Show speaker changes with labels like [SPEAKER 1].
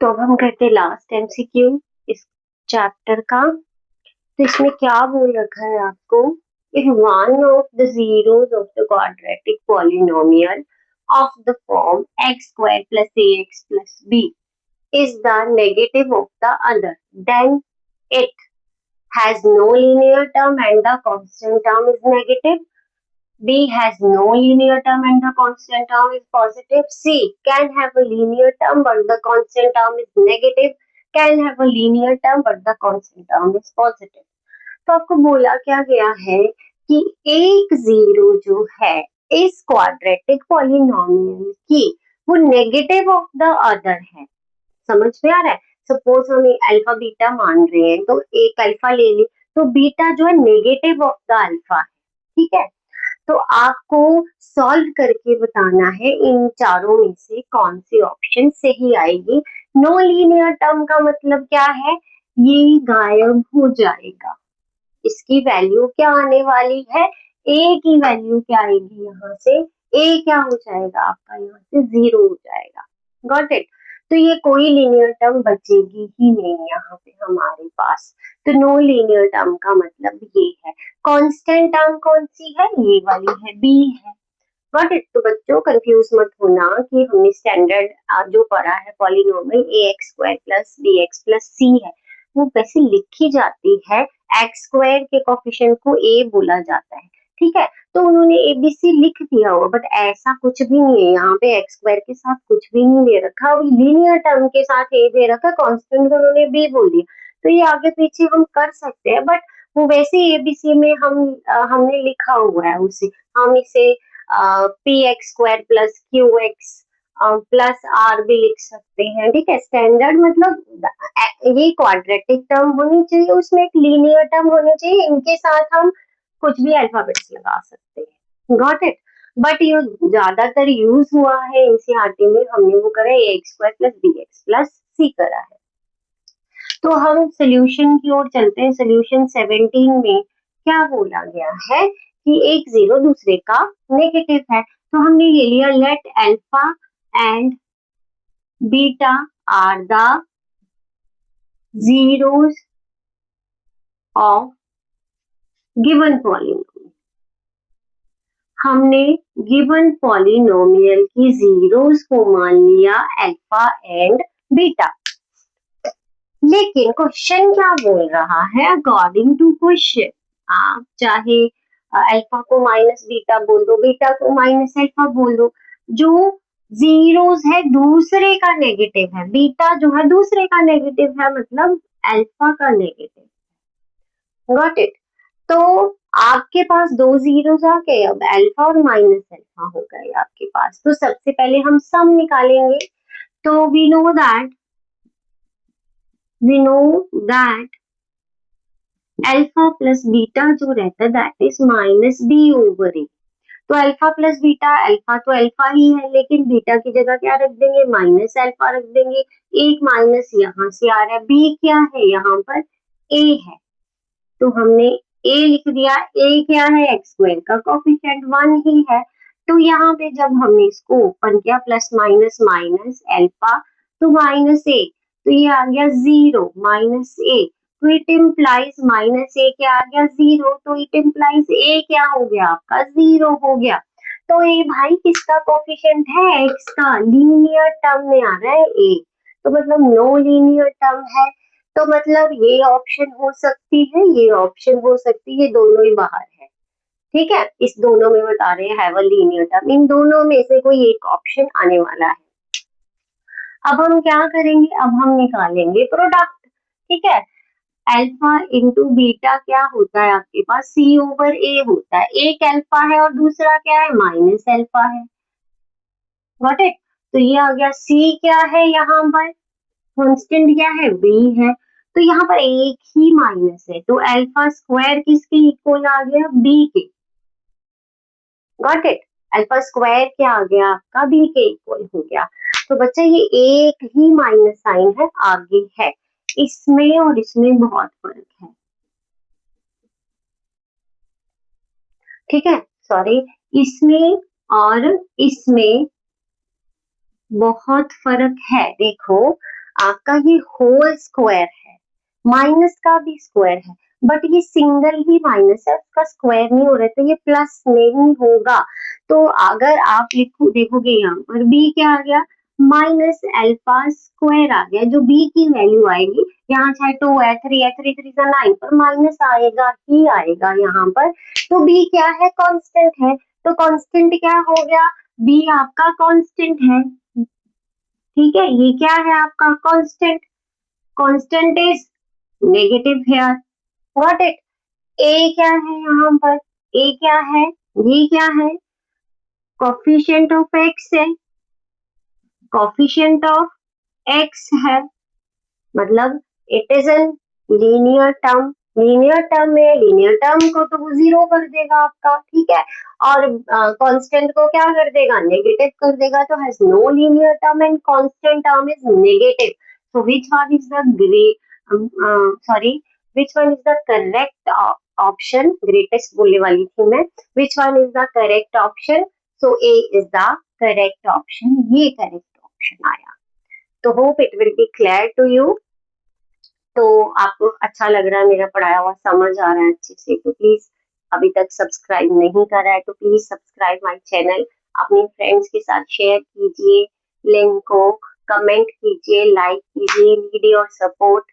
[SPEAKER 1] तो अब हम करते लास्ट एमसीक्यू इस चैप्टर का। तो इसमें क्या बोल रखा है आपको, if one of the zeros of the quadratic polynomial of the form x square plus a x plus b is the negative of the other, then it has no linear term and the constant term is negative. B has no linear term and the constant term is positive. C can have a linear term but the constant term is negative. Can have a linear term but the constant term is positive. तो आपको बोला क्या गया है कि एक zero जो है इस क्वाड्रेटिक पॉलिनोमियल की वो नेगेटिव ऑफ द अदर है। समझ में आ रहा है? सपोज हम अल्फा बीटा मान रहे हैं तो एक अल्फा ले ली तो बीटा जो है नेगेटिव ऑफ द अल्फा है। ठीक है, तो आपको सॉल्व करके बताना है इन चारों में से कौन सी ऑप्शन सही आएगी। नो लीनियर टर्म का मतलब क्या है, ये गायब हो जाएगा। इसकी वैल्यू क्या आने वाली है, ए की वैल्यू क्या आएगी यहाँ से, ए क्या हो जाएगा आपका यहाँ से जीरो हो जाएगा। Got it? तो ये कोई लीनियर टर्म बचेगी ही नहीं यहाँ पे हमारे पास। तो नो लीनियर टर्म का मतलब ये है। कांस्टेंट टर्म कौन सी है, ये वाली है, बी है। Got it? तो बच्चों कंफ्यूज मत होना कि हमने स्टैंडर्ड जो पढ़ा है polynomial a x square plus b x plus c है, वो वैसे लिखी जाती है, एक्स स्क्वायर के कोफिशिएंट को ए बोला जाता है। ठीक है, तो उन्होंने एबीसी लिख दिया होगा बट ऐसा कुछ भी नहीं है, यहाँ पे एक्स स्क्वायर के साथ कुछ भी नहीं दे रखा, लीनियर टर्म के साथ ए दे रखा, कांस्टेंट को उन्होंने बी बोल दिया। तो ये आगे पीछे हम कर सकते हैं बट वो वैसे एबीसी में हमने लिखा हुआ है उसे, हम इसे p x square plus q x plus r भी लिख सकते हैं। ठीक है, स्टैंडर्ड मतलब ये क्वाड्रेटिक टर्म होनी चाहिए, उसमें एक लीनियर टर्म होनी चाहिए, इनके साथ हम कुछ भी अल्फाबेट्स लगा सकते हैं। Got it? बट ये ज्यादातर यूज हुआ है एनसीईआरटी में, हमने वो करा है a x square plus b x plus c करा है। तो हम सोल्यूशन की ओर चलते हैं। सोल्यूशन 17 में क्या बोला गया है कि एक जीरो दूसरे का नेगेटिव है, तो हमने ले लिया let alpha and beta are the zeros of given polynomial। हमने गिवन पॉलिनोमियल की जीरोस को मान लिया अल्फा एंड बीटा। लेकिन क्वेश्चन क्या बोल रहा है, अकॉर्डिंग टू क्वेश्चन आप चाहे अल्फा को माइनस बीटा बोल दो, बीटा को माइनस अल्फा बोल दो, जो जीरोस है दूसरे का नेगेटिव है, बीटा जो है दूसरे का नेगेटिव है, मतलब अल्फा का नेगेटिव। Got it? तो आपके पास दो जीरोस आ गए, अब अल्फा और माइनस अल्फा हो गए आपके पास। तो सबसे पहले हम सम निकालेंगे। तो we know that alpha plus beta जो रहता है that is minus b over a. तो अल्फा प्लस बीटा, अल्फा तो अल्फा ही है लेकिन बीटा की जगह क्या रख देंगे, माइनस अल्फा रख देंगे। एक माइनस यहाँ से आ रहा है, बी क्या है यहाँ पर, ए है, तो हमने ए लिख दिया। ए क्या है, एक्स स्क्वायर का कोफिशिएंट 1 ही है। तो यहाँ पे जब हमने इसको ओपन किया प्लस माइनस माइनस अल्फा तो माइनस ए, तो ये आ गया जीरो माइनस ए, तो इट इम्प्लाइज माइनस ए क्या आ गया जीरो, तो इट इम्प्लाइज ए क्या हो गया आपका जीरो हो गया। तो ए भाई किसका कोफिशिएंट है, एक्स का, लीनियर टर्म में आ रहा है ए, तो मतलब नो लीनियर टर्म है। तो मतलब ये ऑप्शन हो सकती है, ये ऑप्शन हो सकती है, दोनों ही बाहर है। ठीक है, इस दोनों में बता रहे हैं हैव अ लीनियर टर्म, इन दोनों में से कोई एक ऑप्शन आने वाला है। अब हम क्या करेंगे, अब हम निकालेंगे प्रोडक्ट। ठीक है, अल्फा इंटू बीटा क्या होता है आपके पास, सी ओवर ए होता है, एक अल्फा है और दूसरा क्या है, माइनस अल्फा है। Got it? तो ये आ गया, सी क्या है यहाँ पर, कांस्टेंट क्या है, बी है, तो यहाँ पर एक ही माइनस है, तो अल्फा स्क्वायर किसके इक्वल आ गया, बी के। Got it? अल्फा स्क्वायर क्या आ गया आपका, बी के इक्वल हो गया। तो बच्चा ये एक ही माइनस साइन है, आगे है, इसमें और इसमें बहुत फर्क है। ठीक है, सॉरी, इसमें और इसमें बहुत फर्क है। देखो आपका ये होल स्क्वायर है, माइनस का भी स्क्वायर है, बट ये सिंगल ही माइनस है, उसका स्क्वायर नहीं हो रहा है, तो ये प्लस नहीं होगा। तो अगर आप लिखो देखोगे यहाँ पर बी क्या आ गया, माइनस अल्फा स्क्वायर आ गया। जो बी की वैल्यू आएगी, यहाँ चाहे 2 है, 3 है, 3 3 9, पर माइनस आएगा ही आएगा यहाँ पर। तो बी क्या है, कांस्टेंट है। तो कांस्टेंट क्या हो गया, बी आपका कांस्टेंट है। ठीक है, ये क्या है आपका constant, constant is negative here, got it. A क्या है यहाँ पर, ए क्या है, ये क्या है, कोफिशिएंट ऑफ एक्स है, कोफिशिएंट ऑफ एक्स है, मतलब it is an linear term. Linear term में लीनियर टर्म को तो वो जीरो कर देगा आपका, ठीक है, और कांस्टेंट को क्या कर देगा, नेगेटिव कर देगा। तो has no linear term and constant term is negative. So which one is the sorry, which one is the correct option, greatest बोलने वाली थी मैं, which one is the correct option. So a is the correct option, ये correct option आया। तो hope it will be clear to you. तो आपको अच्छा लग रहा है, मेरा पढ़ाया हुआ समझ आ रहा है अच्छे से, तो प्लीज अभी तक सब्सक्राइब नहीं करा है तो प्लीज सब्सक्राइब माय चैनल, अपने फ्रेंड्स के साथ शेयर कीजिए, लिंक को कमेंट कीजिए, लाइक कीजिए, नीड योर सपोर्ट।